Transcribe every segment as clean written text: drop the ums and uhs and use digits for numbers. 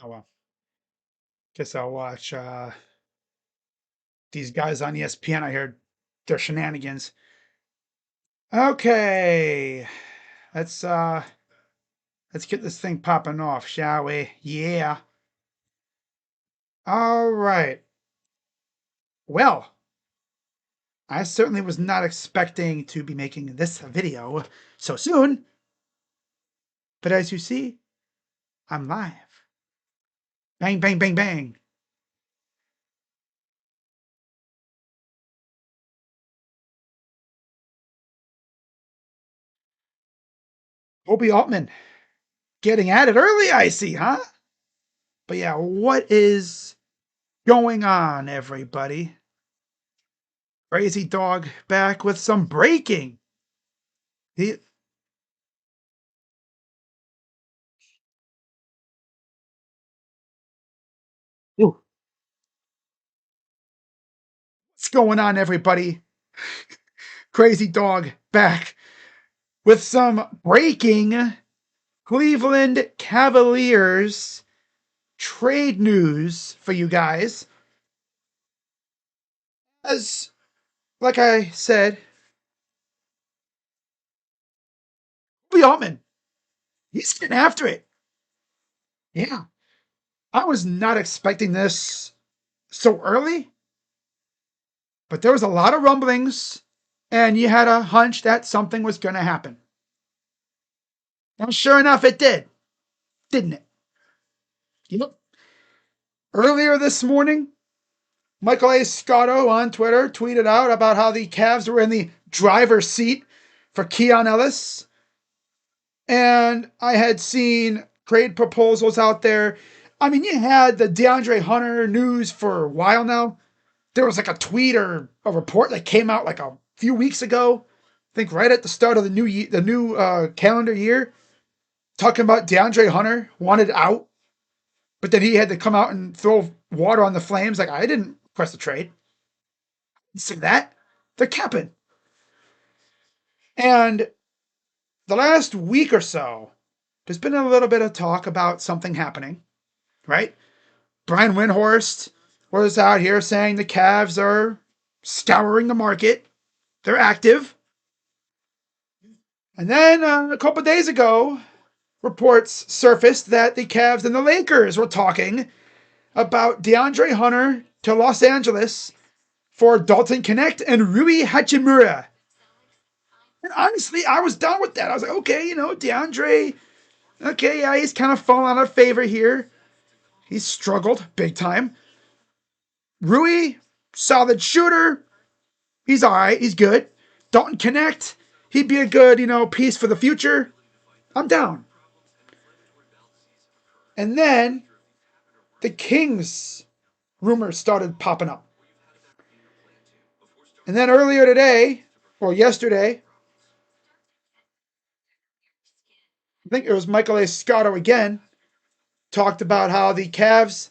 Oh well. Guess I'll watch these guys on ESPN. I heard their shenanigans. Okay. Let's uh let's get this thing popping off, shall we? Yeah. All right. Well, I certainly was not expecting to be making this video so soon, but as you see, I'm live. Bang, bang, bang, bang. Obi Altman getting at it early, I see, huh? But yeah, what is going on, everybody? Crazy Dog back with some breaking. He, Ooh, what's going on, everybody? Crazy Dog back with some breaking Cleveland Cavaliers trade news for you guys. As, like I said, Lee Altman, he's getting after it. Yeah, I was not expecting this so early, but there was a lot of rumblings, and you had a hunch that something was going to happen. And sure enough, it did, didn't it? Yep. Earlier this morning, Michael A. Scotto on Twitter tweeted out about how the Cavs were in the driver's seat for Keon Ellis. And I had seen trade proposals out there. I mean, you had the Deandre Hunter news for a while now. There was like a tweet or a report that came out like a few weeks ago, I think right at the start of the new calendar year, talking about Deandre Hunter wanted out, but then he had to come out and throw water on the flames. Like, I didn't request a trade. See that? They're capping. And the last week or so, there's been a little bit of talk about something happening, right? Brian Windhorst was out here saying the Cavs are scouring the market. They're active. And then a couple days ago, reports surfaced that the Cavs and the Lakers were talking about DeAndre Hunter to Los Angeles for Dalton Connect and Rui Hachimura. And honestly, I was done with that. I was like, okay, DeAndre, okay, yeah, he's kind of fallen out of favor here. He's struggled big time. Rui, solid shooter. He's all right. He's good. Dalton Connect, he'd be a good, piece for the future. I'm down. And then the Kings rumors started popping up. And then earlier today, or yesterday, I think it was Michael A. Scotto again, talked about how the Cavs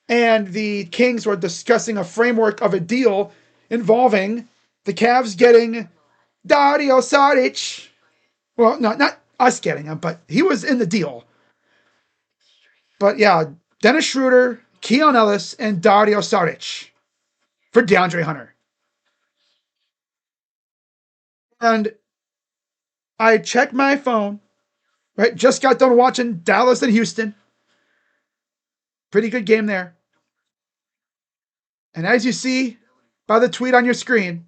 and the Kings were discussing a framework of a deal involving the Cavs getting Dario Saric. Well, no, not us getting him, but he was in the deal. But yeah, Dennis Schroder, Keon Ellis, and Dario Saric for DeAndre Hunter. And I checked my phone, right? Just got done watching Dallas and Houston. Pretty good game there. And as you see by the tweet on your screen,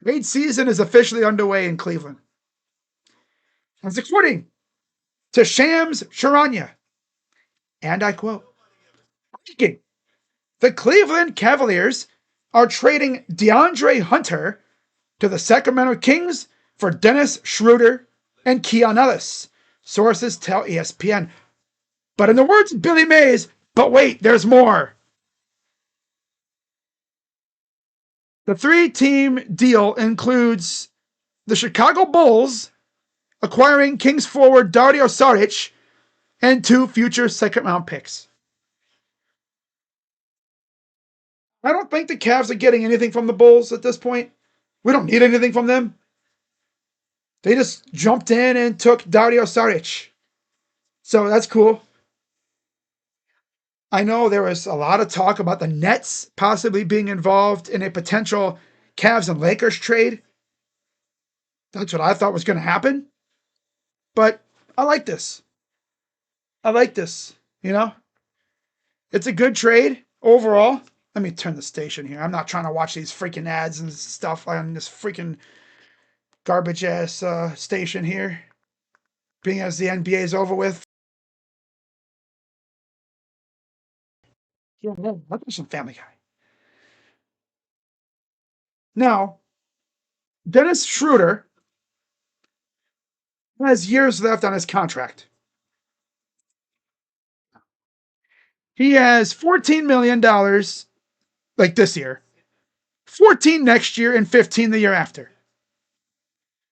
trade season is officially underway in Cleveland. As according to Shams Charania, and I quote, the Cleveland Cavaliers are trading DeAndre Hunter to the Sacramento Kings for Dennis Schroder and Keon Ellis, sources tell ESPN. But in the words of Billy Mays, but wait, there's more. The three-team deal includes the Chicago Bulls acquiring Kings forward Dario Saric and 2 future second-round picks. I don't think the Cavs are getting anything from the Bulls at this point. We don't need anything from them. They just jumped in and took Dario Saric. So that's cool. I know there was a lot of talk about the Nets possibly being involved in a potential Cavs and Lakers trade. That's what I thought was going to happen. But I like this. I like this. You know, it's a good trade overall. Let me turn the station here. I'm not trying to watch these freaking ads and stuff on this freaking garbage ass station here. Being as the NBA is over with. Yeah, look at some Family Guy. Now, Dennis Schroder has years left on his contract. He has $14 million like this year, 14 next year, and 15 the year after.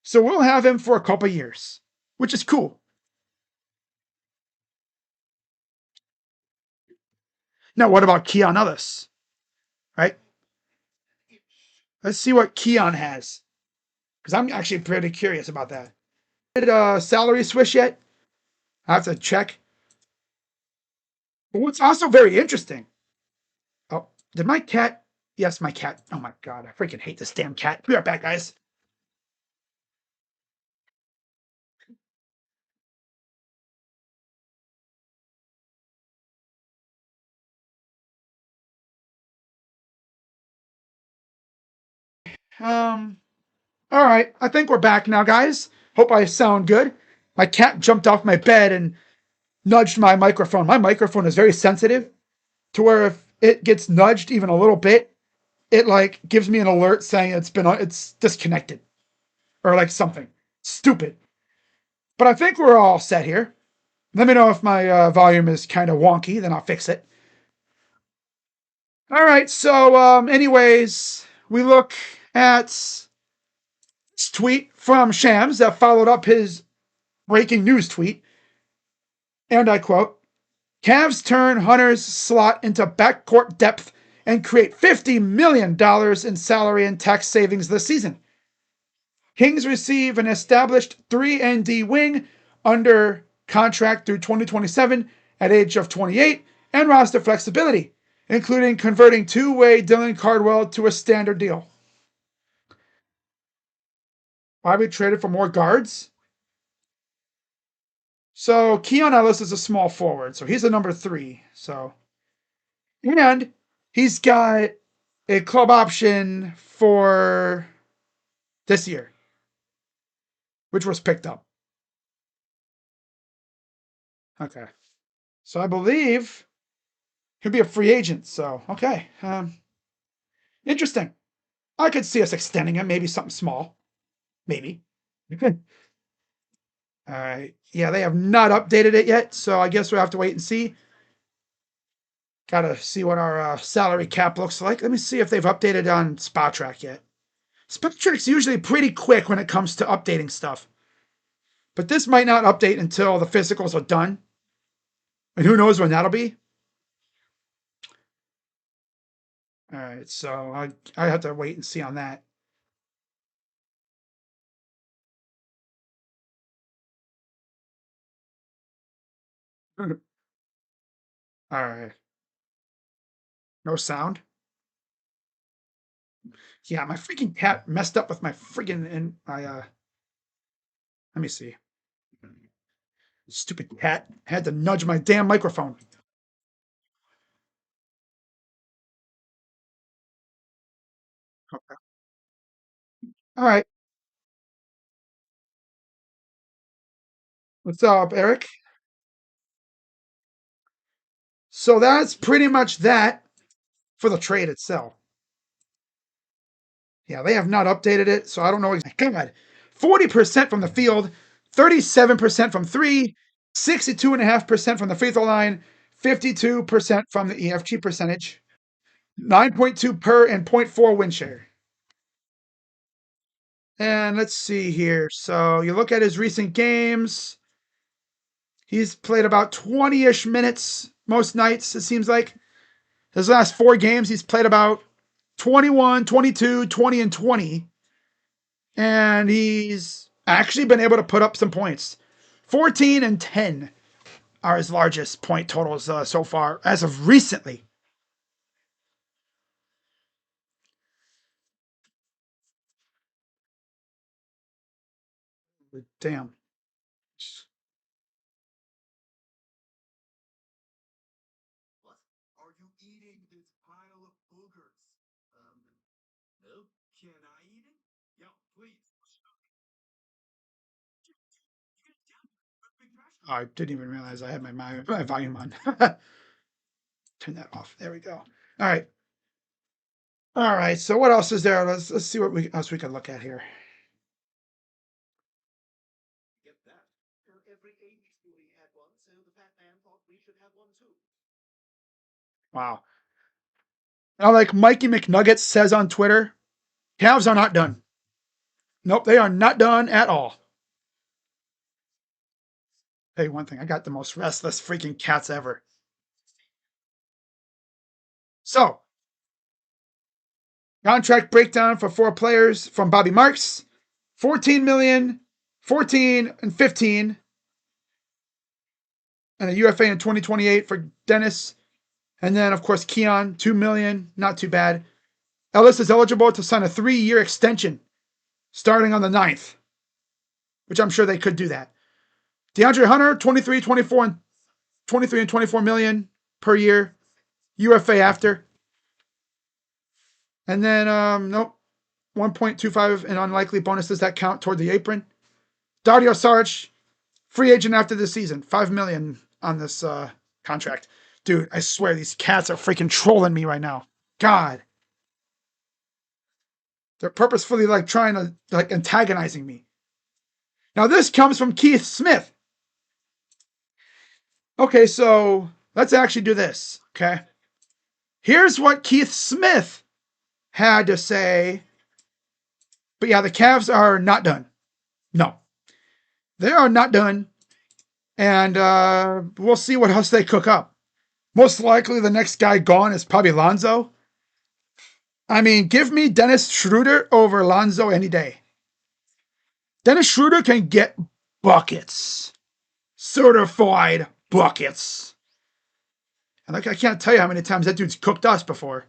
So we'll have him for a couple years, which is cool. Now, what about Keon Ellis? Right? Let's see what Keon has, because I'm actually pretty curious about that. Did salary swish yet? I have to check. But what's also very interesting. Oh, did my cat? Yes, my cat. Oh my god, I freaking hate this damn cat. Be right back, guys. Um. All right, I think we're back now, guys. Hope I sound good. My cat jumped off my bed and nudged my microphone. My microphone is very sensitive to where if it gets nudged even a little bit, it like gives me an alert saying it's disconnected or like something stupid. But I think we're all set here. Let me know if my volume is kind of wonky, then I'll fix it. All right. So, anyways, we look at this tweet from Shams that followed up his breaking news tweet, and I quote: Cavs turn Hunter's slot into backcourt depth and create $50 million in salary and tax savings this season. Kings receive an established 3-and-D wing under contract through 2027 at age of 28 and roster flexibility, including converting two-way Dylan Cardwell to a standard deal. Why we traded for more guards? So Keon Ellis is a small forward, so he's a number 3. So, and he's got a club option for this year, which was picked up. Okay. So I believe he'll be a free agent. So, okay. Interesting. I could see us extending him, maybe something small. Maybe. All right. Yeah, they have not updated it yet. So I guess we'll have to wait and see. Got to see what our salary cap looks like. Let me see if they've updated on Spot Track yet. Spot Track's usually pretty quick when it comes to updating stuff. But this might not update until the physicals are done. And who knows when that'll be? All right, so I have to wait and see on that. All right. No sound? Yeah, my freaking cat messed up with my freaking and my let me see. Stupid cat had to nudge my damn microphone. Okay. All right. What's up, Eric? So that's pretty much that for the trade itself. Yeah, they have not updated it, so I don't know exactly. God, 40% from the field, 37% from three, 62.5% from the free throw line, 52% from the EFG percentage, 9.2 per and zero point 0.4 win share. And let's see here. So you look at his recent games. He's played about 20-ish minutes most nights, it seems like. His last 4 games, he's played about 21, 22, 20, and 20. And he's actually been able to put up some points. 14 and 10 are his largest point totals so far as of recently. Damn. Are you eating this pile of boogers? No. Can I eat it? Yeah, please. Oh, I didn't even realize I had my volume on. Turn that off. There we go. All right. All right. So what else is there? Let's see what else we can look at here. Get that? Every 80s movie had one, so the fat man thought we should have one too. Wow. Now, like Mikey McNuggets says on Twitter, Cavs are not done. Nope, they are not done at all. Hey, one thing, I got the most restless freaking cats ever. So, contract breakdown for 4 players from Bobby Marks: 14 million, 14 and 15, and a UFA in 2028 for Dennis. And then, of course, Keon, 2 million, not too bad. Ellis is eligible to sign a 3-year extension starting on the 9th, which I'm sure they could do that. Deandre Hunter, 23, 24, and 23 and 24 million per year. UFA after. And then, nope, 1.25 in unlikely bonuses that count toward the apron. Dario Saric, free agent after this season, 5 million on this contract. Dude, I swear these cats are freaking trolling me right now. God. They're purposefully like trying to like antagonizing me. Now this comes from Keith Smith. Okay, so let's actually do this. Okay. Here's what Keith Smith had to say. But yeah, the Cavs are not done. No, they are not done. And we'll see what else they cook up. Most likely the next guy gone is probably Lonzo. I mean, give me Dennis Schroder over Lonzo any day. Dennis Schroder can get buckets. Certified buckets. And like I can't tell you how many times that dude's cooked us before.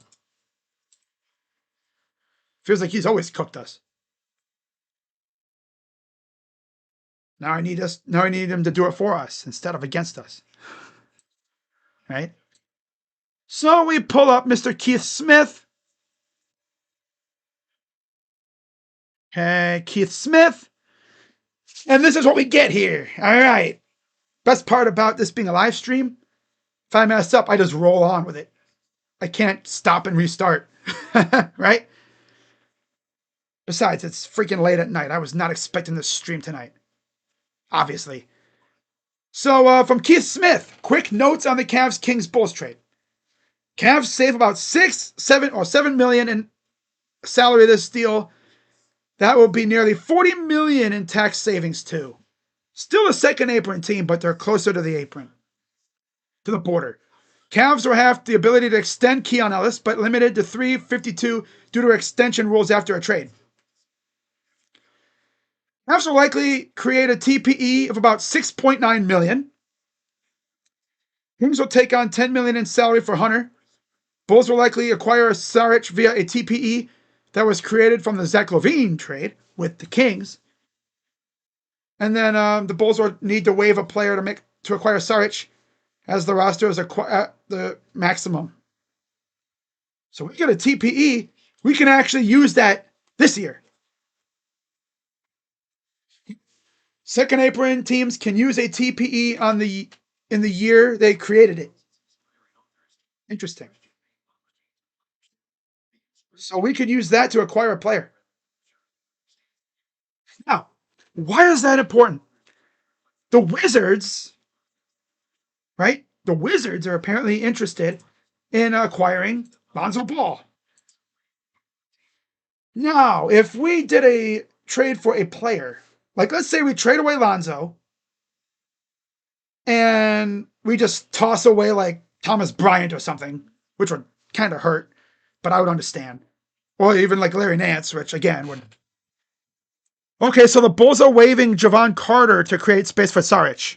Feels like he's always cooked us. Now I need him to do it for us instead of against us. Right? So we pull up Mr. Keith Smith. Okay, Keith Smith. And this is what we get here. All right. Best part about this being a live stream, if I mess up, I just roll on with it. I can't stop and restart. Right? Besides, it's freaking late at night. I was not expecting this stream tonight. Obviously. So from Keith Smith, quick notes on the Cavs Kings Bulls trade. Cavs save about 7 million in salary this deal. That will be nearly 40 million in tax savings too. Still a second apron team, but they're closer to the apron, to the border. Cavs will have the ability to extend Keon Ellis, but limited to 352 due to extension rules after a trade. Cavs will likely create a TPE of about 6.9 million. Kings will take on 10 million in salary for Hunter. Bulls will likely acquire a Saric via a TPE that was created from the Zach LaVine trade with the Kings. And then the Bulls will need to waive a player to acquire Saric, as the roster is at the maximum. So we get a TPE. We can actually use that this year. Second apron teams can use a TPE in the year they created it. Interesting. So we could use that to acquire a player. Now, why is that important? The Wizards, right? The Wizards are apparently interested in acquiring Lonzo Ball. Now, if we did a trade for a player, like let's say we trade away Lonzo and we just toss away like Thomas Bryant or something, which would kind of hurt, but I would understand. Or even like Larry Nance, which again would. Okay, so the Bulls are waiving Javon Carter to create space for Saric.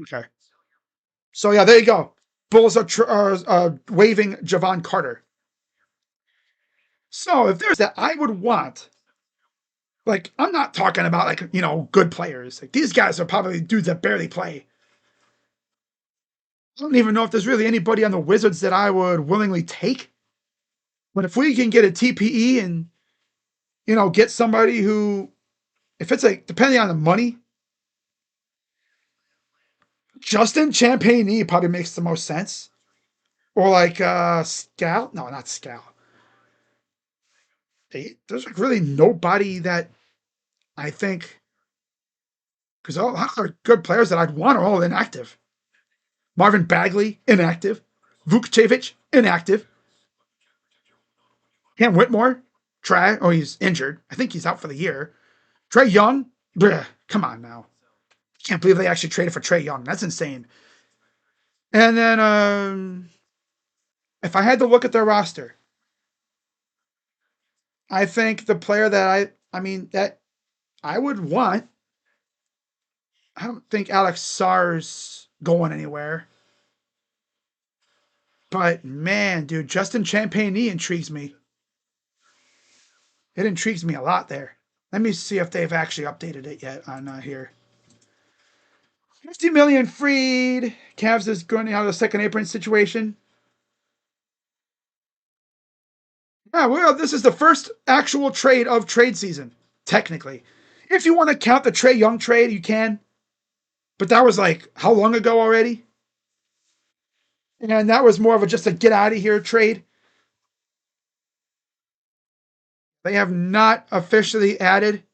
Okay. So yeah, there you go. Bulls are waving Javon Carter. So if there's that, I would want. Like, I'm not talking about like good players. Like these guys are probably dudes that barely play. I don't even know if there's really anybody on the Wizards that I would willingly take. But if we can get a TPE and get somebody who, if it's like depending on the money, Justin Champagnie probably makes the most sense. Or like Scout. No, not Scout. There's like really nobody that I think, because all are good players that I'd want are all inactive. Marvin Bagley, inactive. Vukcevic, inactive. Cam Whitmore, try. Oh, he's injured. I think he's out for the year. Trey Young, bleh, come on now. Can't believe they actually traded for Trey Young. That's insane. And then if I had to look at their roster, I think the player that that I would want. I don't think Alex Sarr's going anywhere. But man, dude, Justin Champagnie intrigues me. It intrigues me a lot there. Let me see if they've actually updated it yet on here. 50 million freed. Cavs is going out of the second apron situation. Yeah, well, this is the first actual trade of trade season, technically. If you want to count the Trey Young trade, you can. But that was like how long ago already? And that was more of a just a get out of here trade. They have not officially added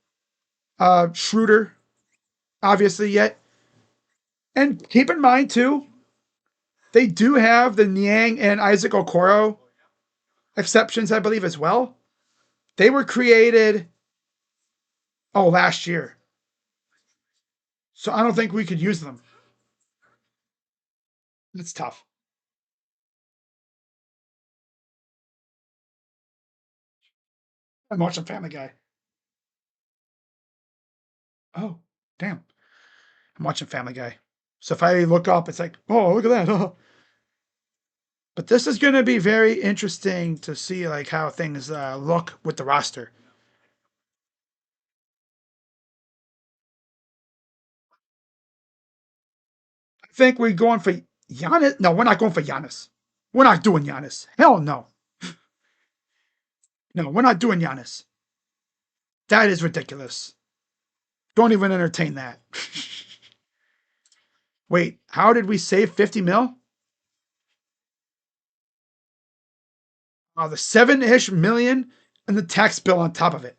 Schroder, obviously, yet. And keep in mind, too, they do have the Niang and Isaac Okoro exceptions, I believe, as well. They were created, last year. So I don't think we could use them. It's tough. I'm watching Family Guy. Oh, damn. I'm watching Family Guy. So if I look up, it's like, oh, look at that. But this is going to be very interesting to see like how things look with the roster. I think we're going for Giannis. No, we're not going for Giannis. We're not doing Giannis. Hell no. No, we're not doing Giannis. That is ridiculous. Don't even entertain that. Wait, how did we save 50 mil? The 7-ish million and the tax bill on top of it.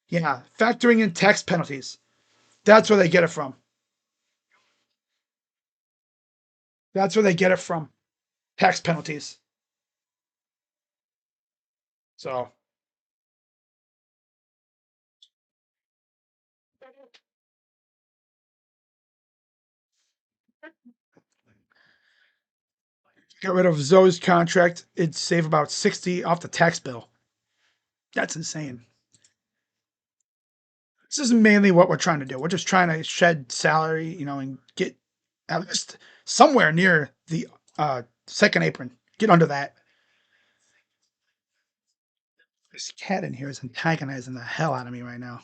Yeah, factoring in tax penalties. That's where they get it from. That's where they get it from. Tax penalties. So get rid of Zoe's contract. It'd save about 60 off the tax bill. That's insane. This is mainly what we're trying to do. We're just trying to shed salary, and get at least somewhere near the second apron. Get under that. This cat in here is antagonizing the hell out of me right now.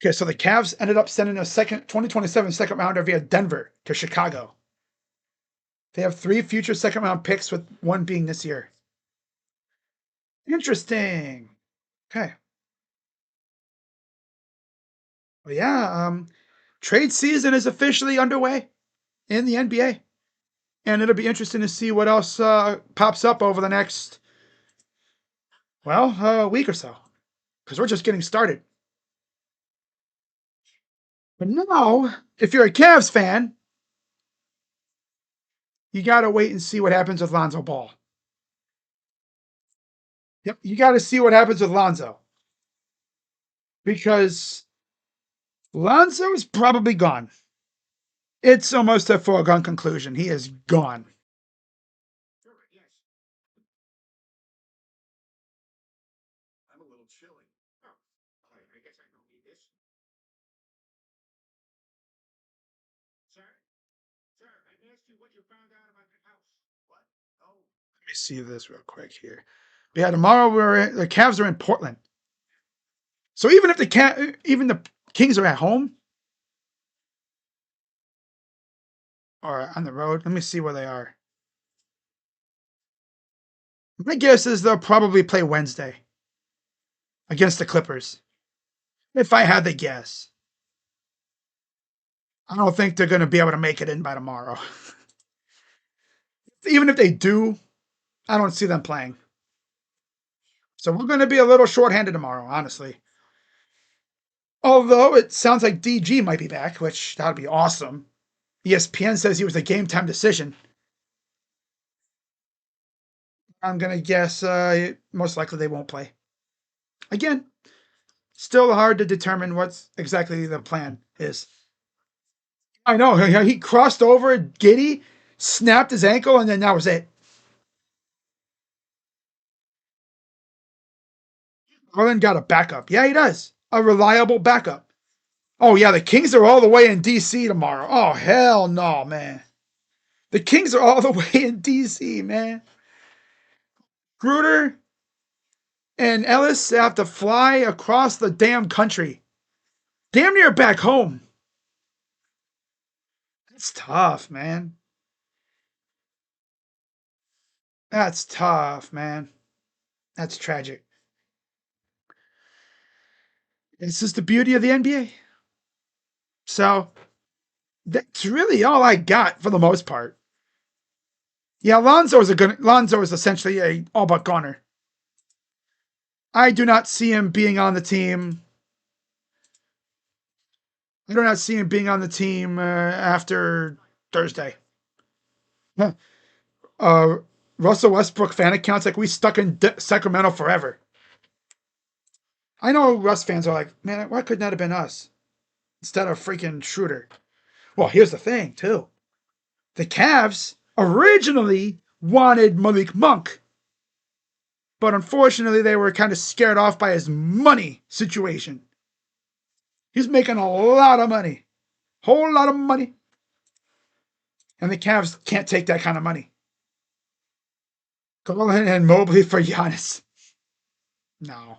Okay, so the Cavs ended up sending a 2027 second rounder via Denver to Chicago. They have 3 future second round picks, with one being this year. Interesting. Okay. Well, yeah. Trade season is officially underway in the NBA, and it'll be interesting to see what else pops up over the next week or so, because we're just getting started. But now, if you're a Cavs fan, you got to wait and see what happens with Lonzo Ball. Yep, you got to see what happens with Lonzo, because Lonzo is probably gone. It's almost a foregone conclusion. He is gone. me see this real quick here. But yeah, tomorrow the Cavs are in Portland. So even if even the Kings are at home or on the road, let me see where they are. My guess is they'll probably play Wednesday against the Clippers. If I had to guess, I don't think they're going to be able to make it in by tomorrow. Even if they do, I don't see them playing. So we're going to be a little shorthanded tomorrow, honestly. Although it sounds like DG might be back, which that would be awesome. ESPN says he was a game time decision. I'm going to guess most likely they won't play. Again, still hard to determine what's exactly the plan is. I know. He crossed over, giddy, snapped his ankle, and then that was it. Garland got a backup. Yeah, he does. A reliable backup. Oh, yeah, the Kings are all the way in D.C. tomorrow. Oh, hell no, man. The Kings are all the way in D.C., man. Schroder and Ellis have to fly across the damn country. Damn near back home. That's tough, man. That's tough, man. That's tragic. This is the beauty of the NBA. So that's really all I got for the most part. Yeah, Lonzo is essentially a all but goner. I do not see him being on the team. I do not see him being on the team after Thursday. uh, Russell Westbrook fan accounts like we stuck in Sacramento forever. I know Russ fans are like, man, why couldn't that have been us instead of freaking Schroder? Well, here's the thing, too. The Cavs originally wanted Malik Monk, but unfortunately, they were kind of scared off by his money situation. He's making a lot of money, whole lot of money, and the Cavs can't take that kind of money. Garland and Mobley for Giannis. No.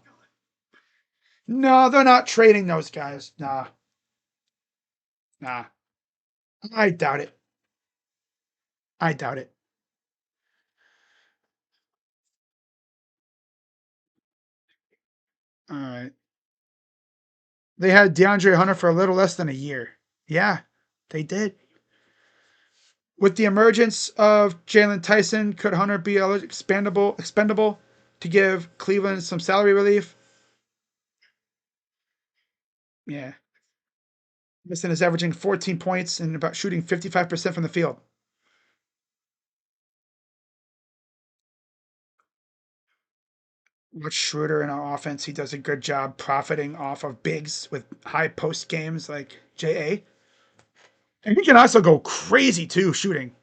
No, they're not trading those guys. Nah. Nah. I doubt it. I doubt it. All right. They had DeAndre Hunter for a little less than a year. Yeah, they did. With the emergence of Jalen Tyson, could Hunter be expendable to give Cleveland some salary relief? Yeah. Misson is averaging 14 points and about shooting 55% from the field. Watch Schroeder in our offense. He does a good job profiting off of bigs with high post games like JA. And he can also go crazy too shooting.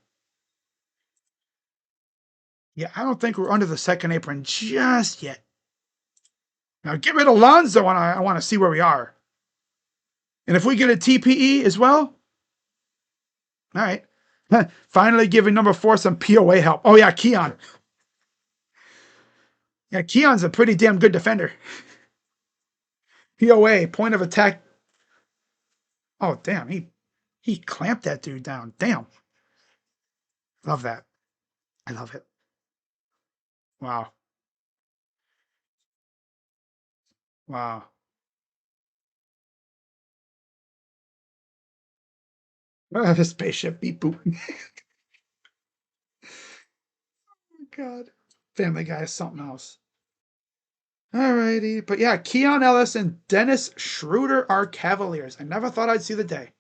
Yeah, I don't think we're under the second apron just yet. Now get rid of Lonzo, and I want to see where we are. And if we get a TPE as well, all right. Finally giving number 4 some POA help. Oh, yeah, Keon. Yeah, Keon's a pretty damn good defender. POA, point of attack. Oh, damn. He clamped that dude down. Damn. Love that. I love it. Wow. Wow. The spaceship beep boop. Oh, God. Family Guy is something else. All righty. But yeah, Keon Ellis and Dennis Schroder are Cavaliers. I never thought I'd see the day.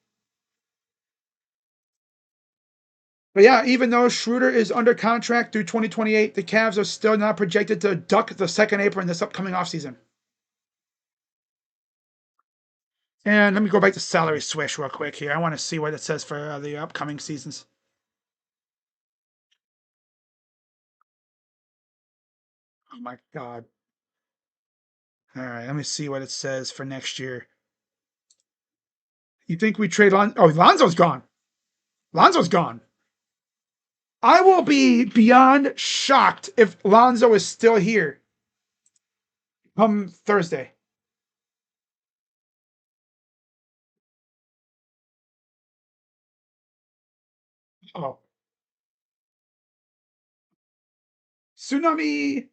But yeah, even though Schroeder is under contract through 2028, the Cavs are still not projected to duck the second apron this upcoming offseason. And let me go back to salary swish real quick here. I want to see what it says for the upcoming seasons. Oh my God. All right, let me see what it says for next year. You think we trade Lonzo? Oh, Lonzo's gone. Lonzo's gone. I will be beyond shocked if Lonzo is still here come Thursday. Oh, tsunami!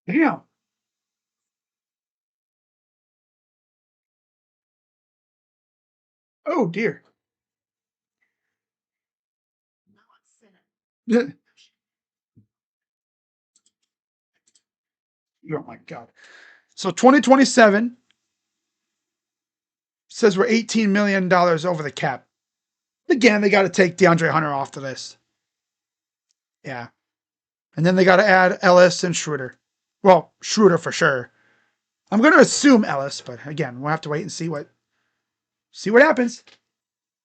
Damn! Oh dear! Oh my god! So 2027 says we're $18 million over the cap. Again, they got to take DeAndre Hunter off the list. Yeah, and then they got to add Ellis and Schroder. Well, Schroder for sure. I'm going to assume Ellis, but again, we'll have to wait and see what happens.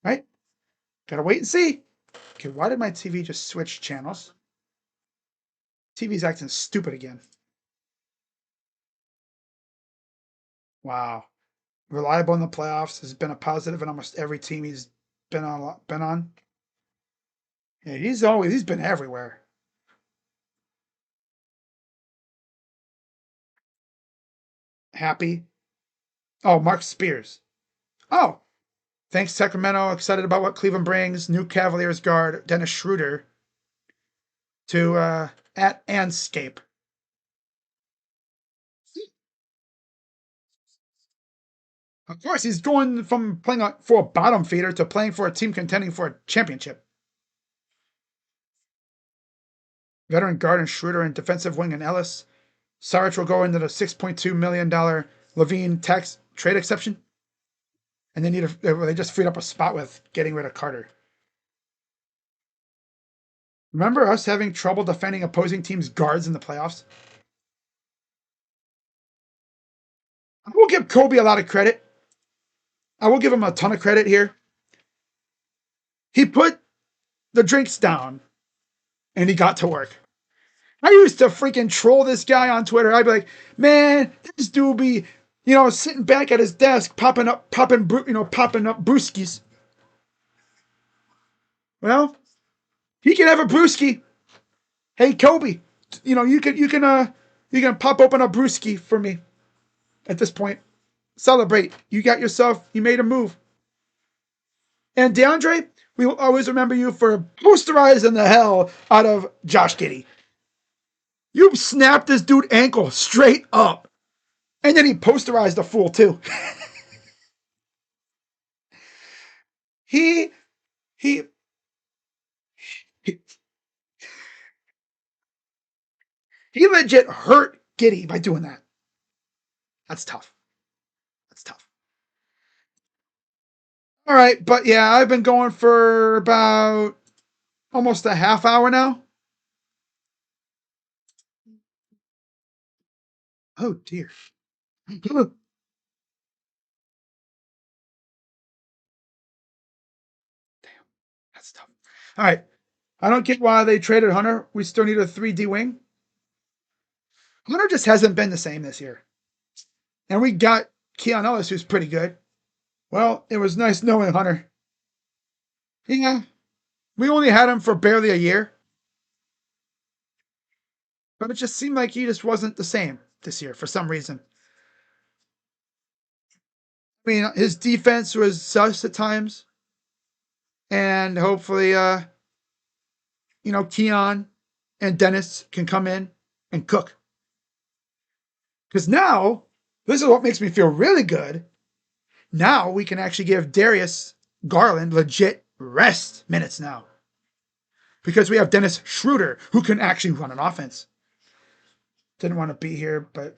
Right? Gotta wait and see. Okay, why did my TV just switch channels? TV's acting stupid again. Wow. Reliable in the playoffs, has been a positive in almost every team he's been on. Yeah, he's been everywhere. Happy. Oh, Mark Spears. Oh, thanks Sacramento. Excited about what Cleveland brings. New Cavaliers guard Dennis Schroder to at Anscape. Of course, he's going from playing for a bottom feeder to playing for a team contending for a championship. Veteran guard and Schroeder and defensive wing and Ellis. Sarich will go into the $6.2 million Levine tax trade exception. And they just freed up a spot with getting rid of Carter. Remember us having trouble defending opposing teams' guards in the playoffs? I will give Kobe a lot of credit. I will give him a ton of credit here. He put the drinks down and he got to work. I used to freaking troll this guy on Twitter. I'd be like, man, this dude be, sitting back at his desk, popping up brewskis. Well, he can have a brewski. Hey, Kobe, you can pop open a brewski for me. At this point, celebrate. You made a move. And DeAndre, we will always remember you for posterizing the hell out of Josh Giddey. You snapped this dude ankle straight up. And then he posterized the fool too. he, he, he, he legit hurt Giddey by doing that. That's tough. That's tough. All right, but yeah, I've been going for about almost a half hour now. Oh dear. Damn, that's tough. All right. I don't get why they traded Hunter. We still need a 3D wing. Hunter just hasn't been the same this year. And we got Keon Ellis, who's pretty good. Well, it was nice knowing Hunter. Yeah, we only had him for barely a year. But it just seemed like he just wasn't the same this year for some reason. I mean, his defense was sus at times. And hopefully, Keon and Dennis can come in and cook. Because now, this is what makes me feel really good. Now we can actually give Darius Garland legit rest minutes now. Because we have Dennis Schroder, who can actually run an offense. Didn't want to be here, but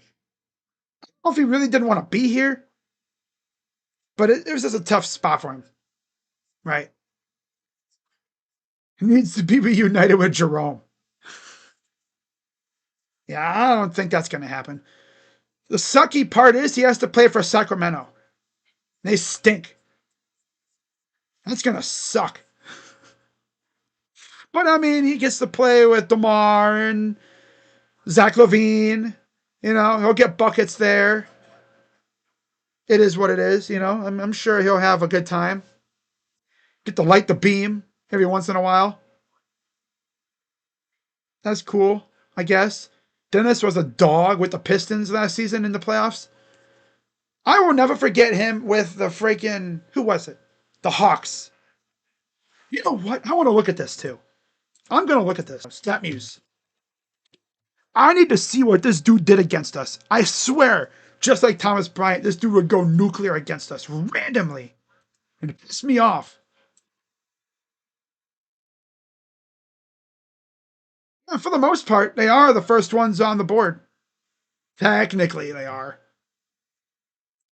I don't know if he really didn't want to be here. But it was just a tough spot for him. Right? He needs to be reunited with Jerome. Yeah, I don't think that's going to happen. The sucky part is he has to play for Sacramento. They stink. That's going to suck. But I mean, he gets to play with DeMar and Zach LaVine. He'll get buckets there. It is what it is. I'm sure he'll have a good time. Get to light the beam every once in a while. That's cool, I guess. Dennis was a dog with the Pistons last season in the playoffs. I will never forget him with the freaking, who was it? The Hawks. You know what? I want to look at this too. I'm going to look at this. Stat Muse. I need to see what this dude did against us. I swear, just like Thomas Bryant, this dude would go nuclear against us randomly. And it pissed me off. And for the most part, they are the first ones on the board. Technically, they are.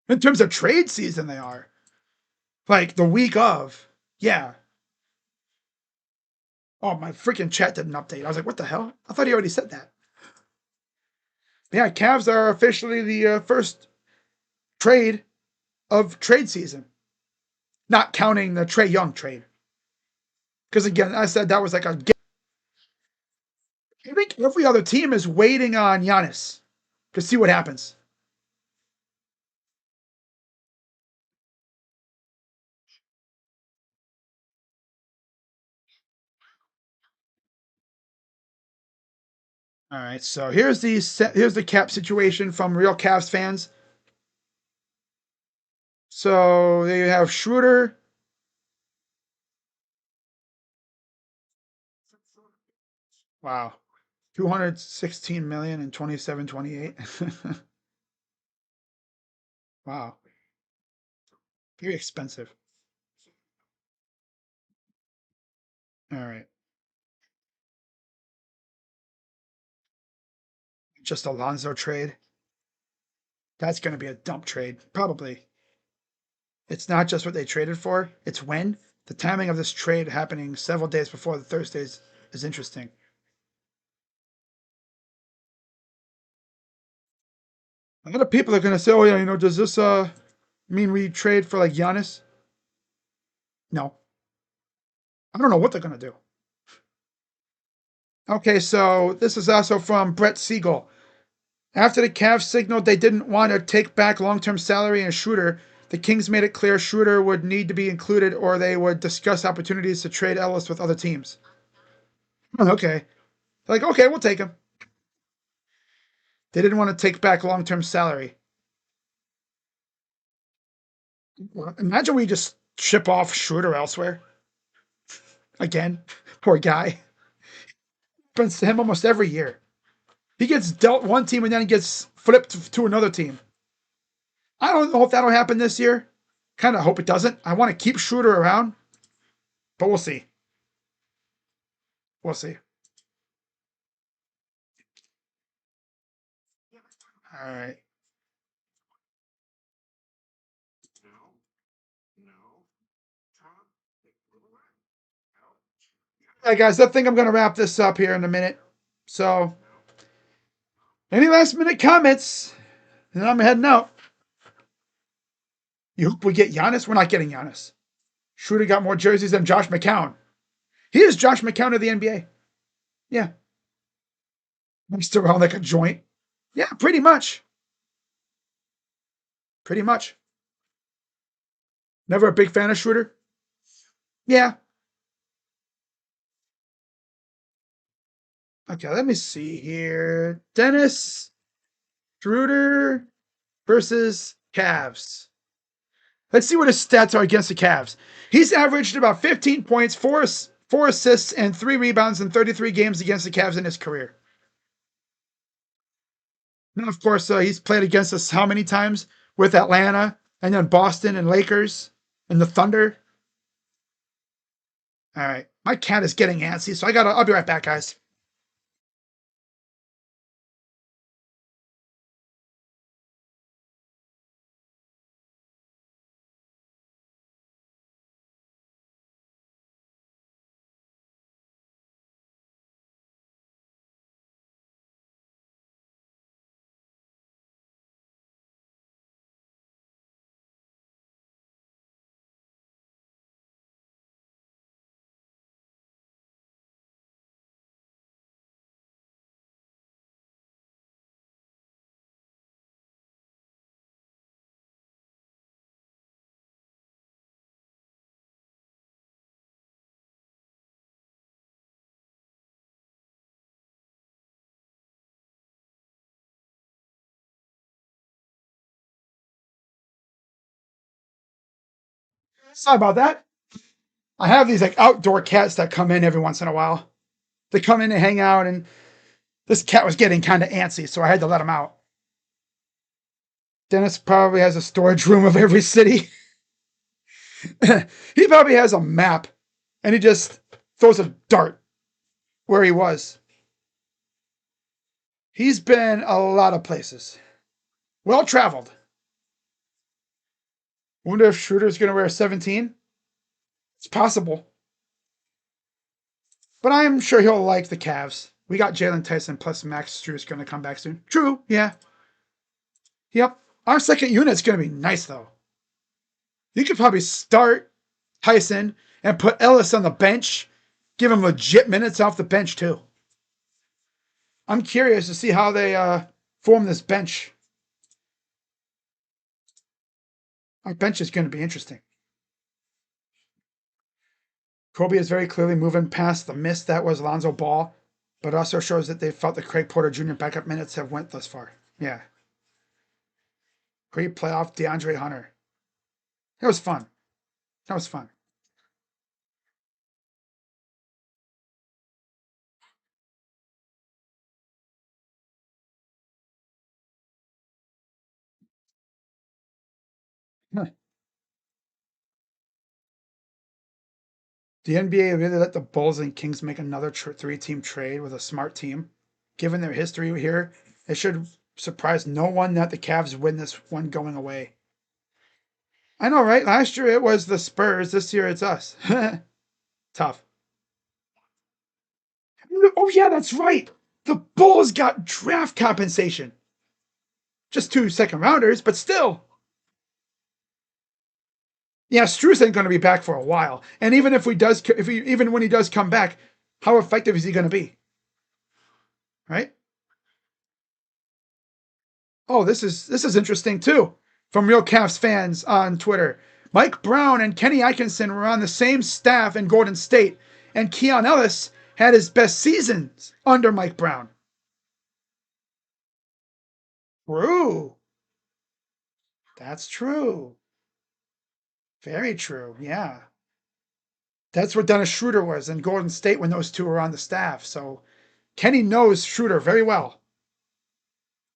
In terms of trade season, they are. Like the week of. Yeah. Oh, my freaking chat didn't update. I was like, what the hell? I thought he already said that. Yeah, Cavs are officially the first trade of trade season. Not counting the Trae Young trade. Because again, I said that was like a. I think every other team is waiting on Giannis to see what happens. All right, so here's the cap situation from real Cavs fans. So they have Schroder. Wow, 216 million in 27-28. Wow, very expensive. All right, just a Lonzo trade. That's going to be a dump trade, probably. It's not just what they traded for; it's when. The timing of this trade happening several days before the Thursdays is interesting. A lot of people are going to say, "Oh yeah, does this mean we trade for like Giannis?" No, I don't know what they're going to do. Okay, so this is also from Brett Siegel. After the Cavs signaled they didn't want to take back long-term salary and Schroder, the Kings made it clear Schroder would need to be included or they would discuss opportunities to trade Ellis with other teams. Okay. Like, okay, we'll take him. They didn't want to take back long-term salary. Well, imagine we just ship off Schroder elsewhere. Again. Poor guy. Happens to him almost every year. He gets dealt one team and then he gets flipped to another team. I don't know if that'll happen this year. Kind of hope it doesn't. I want to keep Schroeder around, but we'll see. We'll see. All right. All right, guys, I think I'm going to wrap this up here in a minute. So, any last minute comments? And I'm heading out. You hope we get Giannis? We're not getting Giannis. Schroeder got more jerseys than Josh McCown. He is Josh McCown of the NBA. Yeah. Mixed around like a joint. Yeah, pretty much. Pretty much. Never a big fan of Schroeder? Yeah. Okay, let me see here. Dennis Schroeder versus Cavs. Let's see what his stats are against the Cavs. He's averaged about 15 points, four assists, and 3 rebounds in 33 games against the Cavs in his career. Now, of course, he's played against us how many times? With Atlanta, and then Boston and Lakers, and the Thunder. All right. My cat is getting antsy, so I'll be right back, guys. Sorry about that. I have these like outdoor cats that come in every once in a while. They come in and hang out, and this cat was getting kind of antsy, so I had to let him out. Dennis probably has a storage room of every city. He probably has a map, and he just throws a dart where he was. He's been a lot of places. Well traveled. Wonder if Schroeder's going to wear 17? It's possible. But I'm sure he'll like the Cavs. We got Jalen Tyson plus Max Strus going to come back soon. True, yeah. Yep. Our second unit's going to be nice, though. You could probably start Tyson and put Ellis on the bench. Give him legit minutes off the bench, too. I'm curious to see how they form this bench. Our bench is going to be interesting. Kobe is very clearly moving past the miss that was Lonzo Ball, but also shows that they felt the Craig Porter Jr. backup minutes have went thus far. Yeah. Great playoff Deandre Hunter. That was fun. That was fun. The NBA really let the Bulls and Kings make another three-team trade with a smart team. Given their history here, it should surprise no one that the Cavs win this one going away. I know, right? Last year it was the Spurs. This year it's us. Tough. Oh, yeah, that's right. The Bulls got draft compensation. Just 2 second rounders, but still. Yeah, Strus ain't going to be back for a while. And even even when he does come back, how effective is he going to be? Right? Oh, this is interesting too. From Real Cavs fans on Twitter, Mike Brown and Kenny Atkinson were on the same staff in Golden State, and Keon Ellis had his best seasons under Mike Brown. True. That's true. Very true. Yeah. That's where Dennis Schroder was in Golden State when those two were on the staff. So Kenny knows Schroder very well.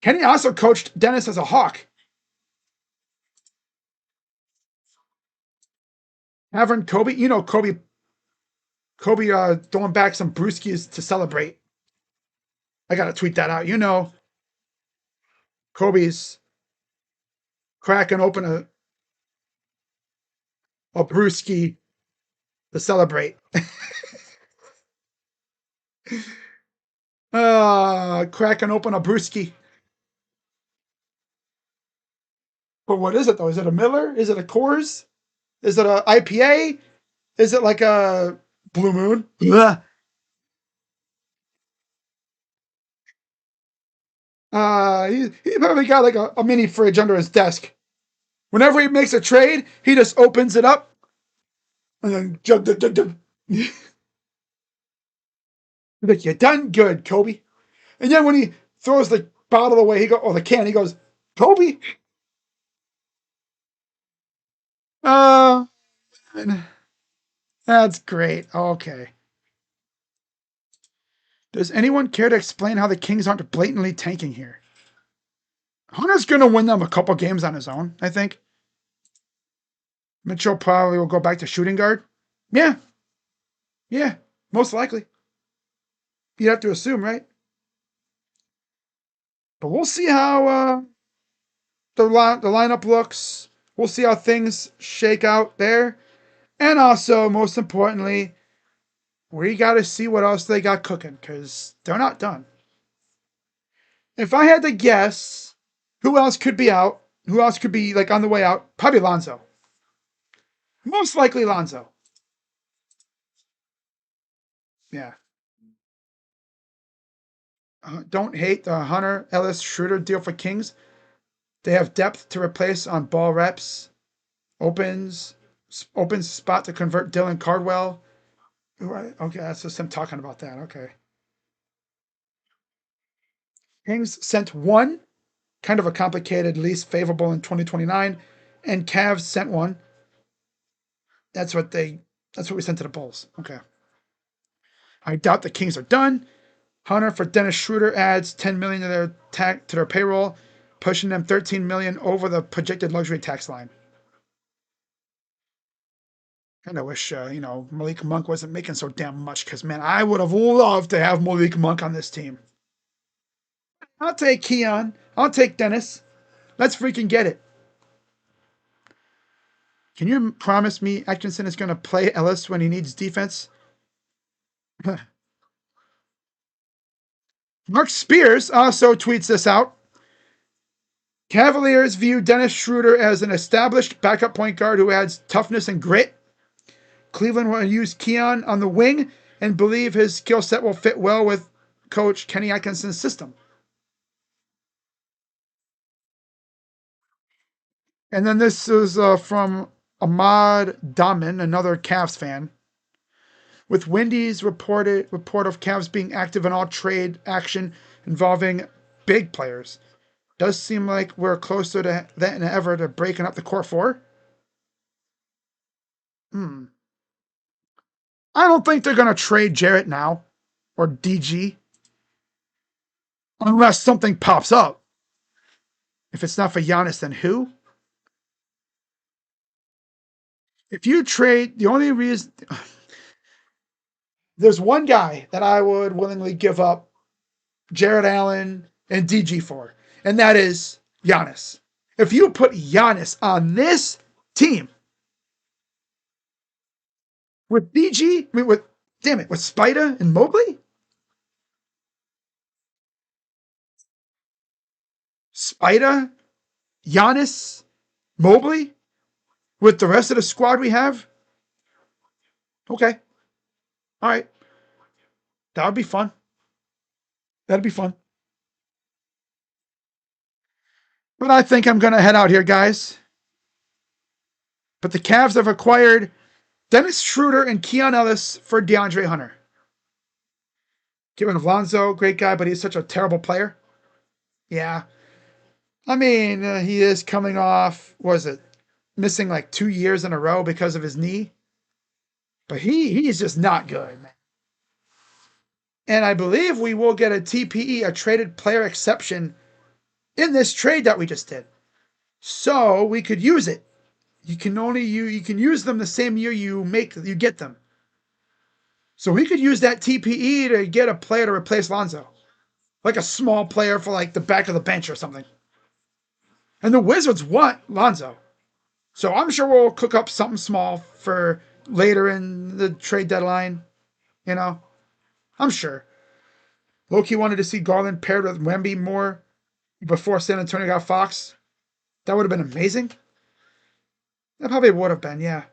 Kenny also coached Dennis as a Hawk. Having Kobe, Kobe throwing back some brewskis to celebrate. I gotta tweet that out. Kobe's cracking open a brewski to celebrate. Cracking open a brewski. But what is it though? Is it a Miller? Is it a Coors? Is it a IPA? Is it like a Blue Moon? Yeah. He probably got like a mini fridge under his desk. Whenever he makes a trade, he just opens it up and then jug. Like, you done good, Kobe. And then when he throws the bottle away, or the can, he goes, Kobe. Uh, that's great. Okay. Does anyone care to explain how the Kings aren't blatantly tanking here? Hunter's going to win them a couple games on his own, I think. Mitchell probably will go back to shooting guard. Yeah. Yeah. Most likely. You'd have to assume, right? But we'll see how the lineup looks. We'll see how things shake out there. And also, most importantly, we got to see what else they got cooking because they're not done. If I had to guess who else could be out, who else could be like on the way out, probably Lonzo. Most likely Lonzo. Yeah. Don't hate the Hunter Ellis Schroder deal for Kings. They have depth to replace on ball reps. Opens spot to convert Dylan Cardwell. Okay, that's just him talking about that. Okay. Kings sent one, kind of a complicated, least favorable in 2029, and Cavs sent one. That's what we sent to the Bulls. Okay. I doubt the Kings are done. Hunter for Dennis Schroder adds $10 million to their payroll, pushing them $13 million over the projected luxury tax line. And I wish Malik Monk wasn't making so damn much, because man, I would have loved to have Malik Monk on this team. I'll take Keon. I'll take Dennis. Let's freaking get it. Can you promise me Atkinson is going to play Ellis when he needs defense? Mark Spears also tweets this out. Cavaliers view Dennis Schroder as an established backup point guard who adds toughness and grit. Cleveland will use Keon on the wing and believe his skill set will fit well with coach Kenny Atkinson's system. And then this is from Ahmad Daman, another Cavs fan. With Wendy's report of Cavs being active in all trade action involving big players, does seem like we're closer to than ever to breaking up the core four. I don't think they're going to trade Jarrett now or DG unless something pops up. If it's not for Giannis, then who? If you trade, the only reason there's one guy that I would willingly give up Jarrett Allen and DG for, and that is Giannis. If you put Giannis on this team with DG, with Spida and Mobley, Spida, Giannis, Mobley, with the rest of the squad we have, okay, all right, that would be fun. That'd be fun. But I think I'm going to head out here, guys. But the Cavs have acquired Dennis Schroder and Keon Ellis for DeAndre Hunter. Kevin Alonzo, great guy, but he's such a terrible player. Yeah. I mean, he is coming off, missing like 2 years in a row because of his knee. But he's just not good, man. And I believe we will get a TPE, a traded player exception, in this trade that we just did. So we could use it. You can use them the same year you get them. So we could use that TPE to get a player to replace Lonzo. Like a small player for like the back of the bench or something. And the Wizards want Lonzo. So I'm sure we'll cook up something small for later in the trade deadline. I'm sure. Loki wanted to see Garland paired with Wemby more before San Antonio got Fox. That would have been amazing. That probably would have been, yeah.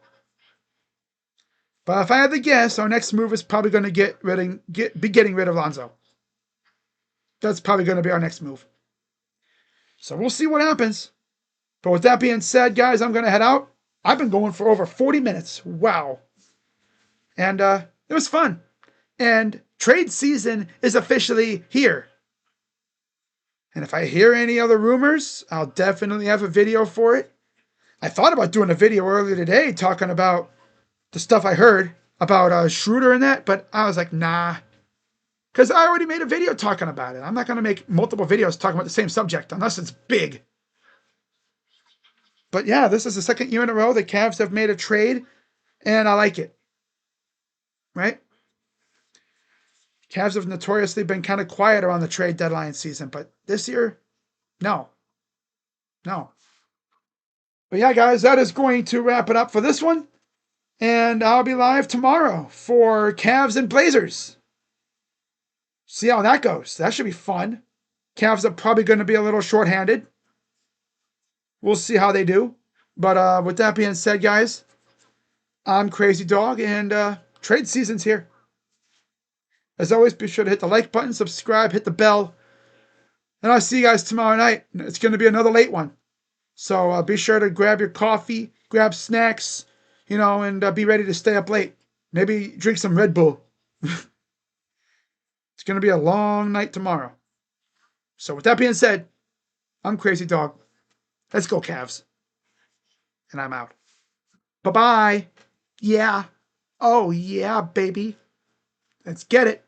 But if I had to guess, our next move is probably going to be getting rid of Lonzo. That's probably going to be our next move. So we'll see what happens. But with that being said, guys, I'm going to head out. I've been going for over 40 minutes. Wow. And it was fun. And trade season is officially here. And if I hear any other rumors, I'll definitely have a video for it. I thought about doing a video earlier today talking about the stuff I heard about Schroder and that, but I was like, nah. Because I already made a video talking about it. I'm not going to make multiple videos talking about the same subject unless it's big. But yeah, this is the second year in a row the Cavs have made a trade, and I like it. Right? Cavs have notoriously been kind of quiet around the trade deadline season, but this year, no. But yeah, guys, that is going to wrap it up for this one. And I'll be live tomorrow for Cavs and Blazers. See how that goes. That should be fun. Cavs are probably going to be a little shorthanded. We'll see how they do. But with that being said, guys, I'm Crazy Dog, and trade season's here. As always, be sure to hit the like button, subscribe, hit the bell. And I'll see you guys tomorrow night. It's going to be another late one. So be sure to grab your coffee, grab snacks, and be ready to stay up late. Maybe drink some Red Bull. It's going to be a long night tomorrow. So with that being said, I'm Crazy Dog. Let's go, Cavs. And I'm out. Bye-bye. Yeah. Oh, yeah, baby. Let's get it.